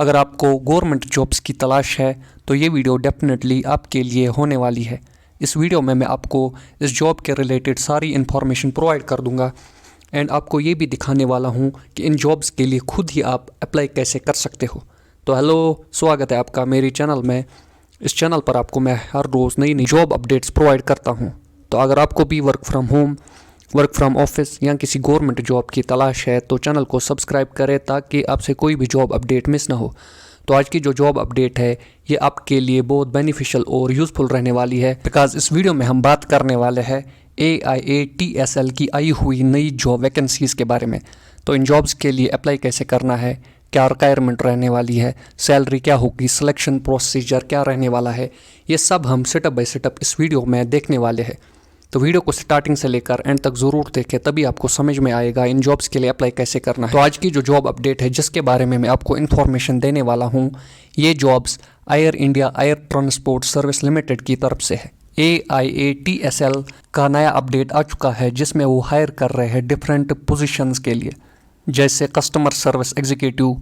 अगर आपको government jobs की तलाश है तो ये वीडियो डेफिनेटली आपके लिए होने वाली है। इस वीडियो में मैं आपको इस जॉब के रिलेटेड सारी इन्फॉर्मेशन प्रोवाइड कर दूंगा एंड आपको ये भी दिखाने वाला हूँ कि इन जॉब्स के लिए खुद ही आप अप्लाई कैसे कर सकते हो। तो हेलो, स्वागत है आपका मेरे चैनल में। इस चैनल पर आपको मैं हर रोज़ नई नई जॉब अपडेट्स प्रोवाइड करता हूँ। तो अगर आपको भी work from home, work from office या किसी गवर्नमेंट जॉब की तलाश है तो चैनल को सब्सक्राइब करें ताकि आपसे कोई भी जॉब अपडेट मिस ना हो। तो आज की जो जॉब अपडेट है ये आपके लिए बहुत बेनिफिशियल और यूज़फुल रहने वाली है, बिकॉज इस वीडियो में हम बात करने वाले हैं AIATSL की आई हुई नई जॉब वैकेंसीज़ के बारे में। तो इन जॉब्स के लिए अप्लाई कैसे करना है, क्या रिक्वायरमेंट रहने वाली है, सैलरी क्या होगी, सिलेक्शन प्रोसीजर क्या रहने वाला है, ये सब हम सेटअप बाय सेटअप इस वीडियो में देखने वाले हैं। तो वीडियो को स्टार्टिंग से लेकर एंड तक ज़रूर देखें, तभी आपको समझ में आएगा इन जॉब्स के लिए अप्लाई कैसे करना है। तो आज की जो जॉब अपडेट है जिसके बारे में मैं आपको इन्फॉर्मेशन देने वाला हूँ, ये jobs air India air transport service limited की तरफ से है। AIATSL का नया अपडेट आ चुका है जिसमें वो हायर कर रहे हैं डिफरेंट पोजीशंस के लिए, जैसे customer service executive,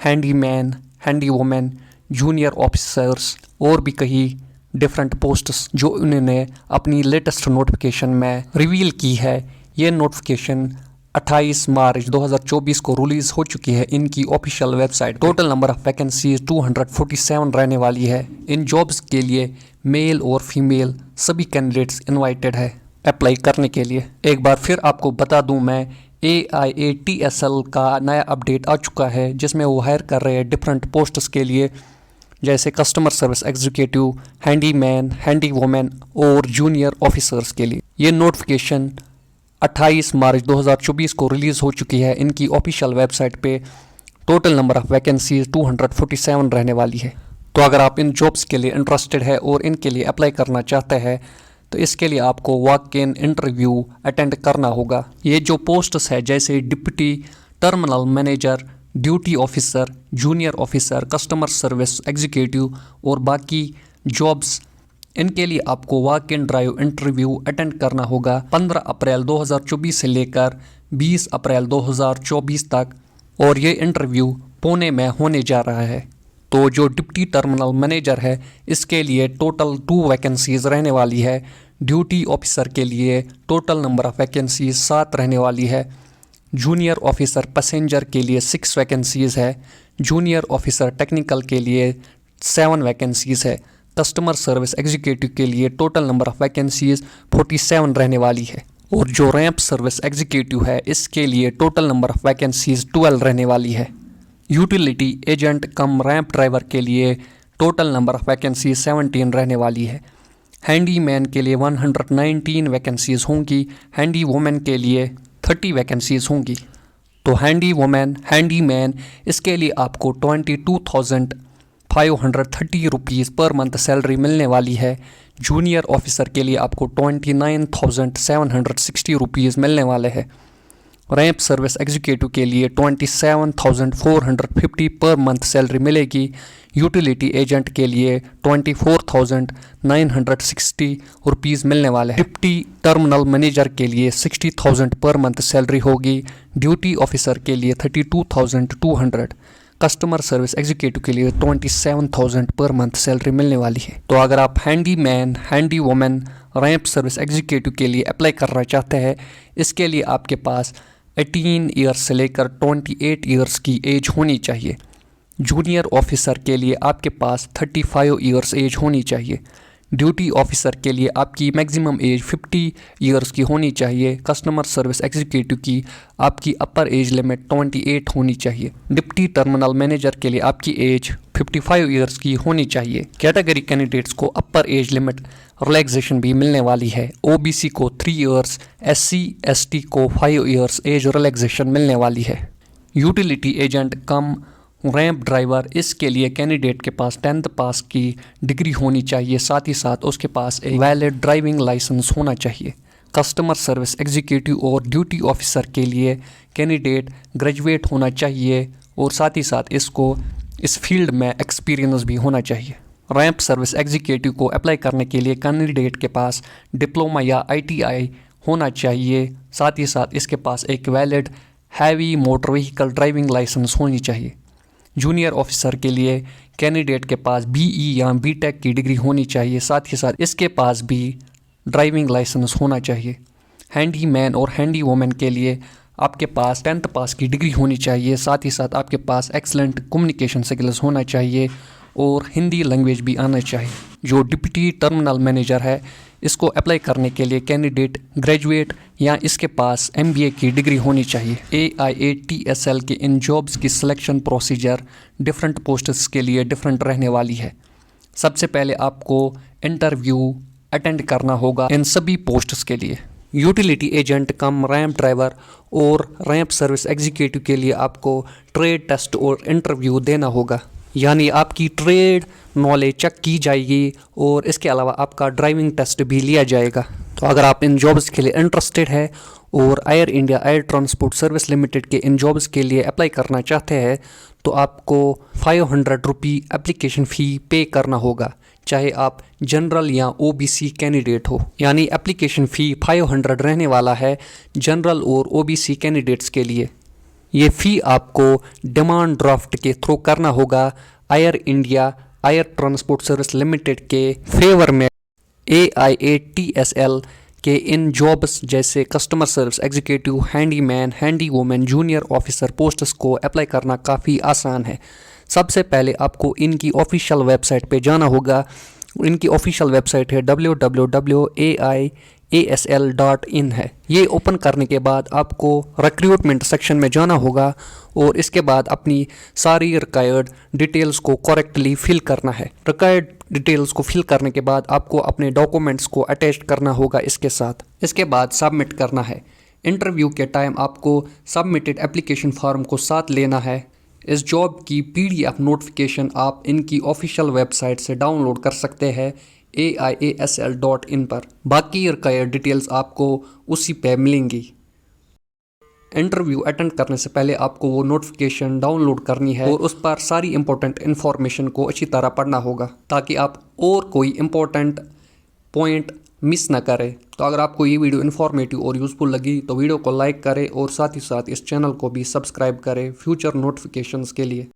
handyman, handy women, junior officers और भी कई डिफरेंट पोस्ट्स जो उन्होंने अपनी लेटेस्ट नोटिफिकेशन में रिवील की है। ये नोटिफिकेशन 28 मार्च 2024 को रिलीज़ हो चुकी है इनकी official website. Total number of vacancies 247 रहने वाली है। इन जॉब्स के लिए मेल और फीमेल सभी कैंडिडेट्स इनवाइटेड है अप्लाई करने के लिए। एक बार फिर आपको बता दूं, मैं AIATSL का नया अपडेट आ चुका है जिसमें वो हायर कर रहे हैं डिफरेंट पोस्ट्स के लिए, जैसे customer service executive, handyman, handy women और जूनियर ऑफिसर्स के लिए। ये नोटिफिकेशन 28 मार्च 2024 को रिलीज़ हो चुकी है इनकी ऑफिशियल वेबसाइट पे। टोटल नंबर ऑफ वैकेंसीज 247 रहने वाली है। तो अगर आप इन जॉब्स के लिए इंटरेस्टेड है और इनके लिए अप्लाई करना चाहते हैं तो इसके लिए आपको वॉक इन इंटरव्यू अटेंड करना होगा। ये जो पोस्ट्स है जैसे deputy terminal manager, duty officer, junior officer, customer service executive और बाकी जॉब्स, इनके लिए आपको walk in drive interview attend करना होगा 15 अप्रैल 2024 से लेकर 20 अप्रैल 2024 तक, और ये इंटरव्यू पुणे में होने जा रहा है। तो जो डिप्टी टर्मिनल मैनेजर है इसके लिए टोटल 2 वैकेंसीज रहने वाली है। ड्यूटी ऑफिसर के लिए टोटल नंबर ऑफ वैकेंसीज 7 रहने वाली है। जूनियर ऑफिसर पैसेंजर के लिए 6 वैकेंसीज है। जूनियर ऑफिसर टेक्निकल के लिए 7 वैकेंसीज है। कस्टमर सर्विस एग्जीक्यूटिव के लिए टोटल नंबर ऑफ वैकेंसीज 47 रहने वाली है। और जो रैंप सर्विस एग्जीक्यूटिव है इसके लिए टोटल नंबर ऑफ वैकेंसीज 12 रहने वाली है। यूटिलिटी एजेंट कम रैंप ड्राइवर के लिए टोटल नंबर ऑफ वैकेंसीज 17 रहने वाली है। हैंडीमैन के लिए 119 वैकेंसीज होंगी। हैंडी वुमेन के लिए 30 वैकेंसीज होंगी। तो हैंडी वुमेन, हैंडीमैन, इसके लिए आपको 22,530 रुपीज़ पर मंथ सैलरी मिलने वाली है। जूनियर ऑफिसर के लिए आपको 29,760 रुपीज़ मिलने वाले हैं। रैंप सर्विस एग्जीक्यूटिव के लिए 27,450 पर मंथ सैलरी मिलेगी। यूटिलिटी एजेंट के लिए 24,960 रुपीज़ मिलने वाले हैं। डिप्टी टर्मिनल मैनेजर के लिए 60,000 पर मंथ सैलरी होगी। ड्यूटी ऑफिसर के लिए 32,200। कस्टमर सर्विस एग्जीक्यूटिव के लिए 27,000 पर मंथ सैलरी मिलने वाली है। तो अगर आप handyman, handy women, ramp service executive के लिए अप्लाई करना चाहते हैं, इसके लिए आपके पास 18 ईयर्स से लेकर 28 ईयर्स की एज होनी चाहिए। जूनियर ऑफिसर के लिए आपके पास 35 ईयर्स एज होनी चाहिए। ड्यूटी ऑफिसर के लिए आपकी मैक्सिमम एज 50 ईयर्स की होनी चाहिए। कस्टमर सर्विस एग्जीक्यूटिव की आपकी अपर एज लिमिट 28 होनी चाहिए। डिप्टी टर्मिनल मैनेजर के लिए आपकी एज 55 ईयर्स की होनी चाहिए। कैटेगरी कैंडिडेट्स को अपर एज लिमिट रिलैक्सेशन भी मिलने वाली है। OBC को 3 ईयर्स, SC/ST को 5 ईयर्स एज रिलैक्सेशन मिलने वाली है। यूटिलिटी एजेंट कम रैंप ड्राइवर, इसके लिए कैंडिडेट के पास 10th पास की डिग्री होनी चाहिए, साथ ही साथ उसके पास एक वैलिड ड्राइविंग लाइसेंस होना चाहिए। कस्टमर सर्विस एग्जीक्यूटिव और ड्यूटी ऑफिसर के लिए कैंडिडेट ग्रेजुएट होना चाहिए और साथ ही साथ इसको इस फील्ड में एक्सपीरियंस भी होना चाहिए। रैंप सर्विस एग्जीक्यूटिव को अप्लाई करने के लिए कैंडिडेट के पास डिप्लोमा या ITI होना चाहिए, साथ ही साथ इसके पास एक valid heavy motor vehicle driving licence होनी चाहिए। जूनियर ऑफिसर के लिए कैंडिडेट के पास BE या BTech की डिग्री होनी चाहिए। साथ ही साथ इसके पास भी ड्राइविंग लाइसेंस होना चाहिए। हैंडीमैन और हैंडी वुमेन के लिए आपके पास 10th पास की डिग्री होनी चाहिए। साथ ही साथ आपके पास एक्सलेंट कम्युनिकेशन स्किल्स होना चाहिए और हिंदी लैंग्वेज भी आना चाहिए। जो डिप्टी टर्मिनल मैनेजर है, इसको अप्लाई करने के लिए कैंडिडेट ग्रेजुएट या इसके पास MBA की डिग्री होनी चाहिए। AIATSL के इन जॉब्स की सिलेक्शन प्रोसीजर डिफरेंट पोस्ट्स के लिए डिफरेंट रहने वाली है। सबसे पहले आपको इंटरव्यू अटेंड करना होगा इन सभी पोस्ट्स के लिए। यूटिलिटी एजेंट कम रैंप ड्राइवर और रैंप सर्विस एग्जीक्यूटिव के लिए आपको ट्रेड टेस्ट और इंटरव्यू देना होगा, यानी आपकी ट्रेड नॉलेज चेक की जाएगी और इसके अलावा आपका ड्राइविंग टेस्ट भी लिया जाएगा। तो अगर आप इन जॉब्स के लिए इंटरेस्टेड है और air India air transport service limited के इन जॉब्स के लिए अप्लाई करना चाहते हैं तो आपको 500 रुपये एप्लीकेशन फ़ी पे करना होगा, चाहे आप जनरल या OBC कैंडिडेट हो। यानी एप्लीकेशन फ़ी 500 रहने वाला है जनरल और OBC कैंडिडेट्स के लिए। ये फ़ी आपको डिमांड ड्राफ्ट के थ्रू करना होगा air India air transport service limited के फेवर में। AIATSL के इन जॉब्स जैसे customer service executive, handyman, handy women, junior officer posts को अप्लाई करना काफ़ी आसान है। सबसे पहले आपको इनकी ऑफिशियल वेबसाइट पे जाना होगा। इनकी ऑफिशियल वेबसाइट है www.aiasl.in है। ये ओपन करने के बाद आपको रिक्रूटमेंट सेक्शन में जाना होगा और इसके बाद अपनी सारी रिक्वायर्ड डिटेल्स को करेक्टली फिल करना है। रिक्वायर्ड डिटेल्स को फिल करने के बाद आपको अपने डॉक्यूमेंट्स को अटैच करना होगा इसके साथ। इसके बाद सबमिट करना है। इंटरव्यू के टाइम आपको सबमिटेड एप्लीकेशन फॉर्म को साथ लेना है। इस जॉब की PDF नोटिफिकेशन आप इनकी ऑफिशियल वेबसाइट से डाउनलोड कर सकते हैं AIASL.in पर। बाकी रिक्वायर्ड डिटेल्स आपको उसी पे मिलेंगी। इंटरव्यू अटेंड करने से पहले आपको वो नोटिफिकेशन डाउनलोड करनी है और उस पर सारी इंपॉर्टेंट इन्फॉर्मेशन को अच्छी तरह पढ़ना होगा ताकि आप और कोई इंपॉर्टेंट पॉइंट मिस ना करें। तो अगर आपको ये वीडियो इन्फॉर्मेटिव और यूज़फुल लगी तो वीडियो को लाइक करें और साथ ही साथ इस चैनल को भी सब्सक्राइब करें फ्यूचर नोटिफिकेशंस के लिए।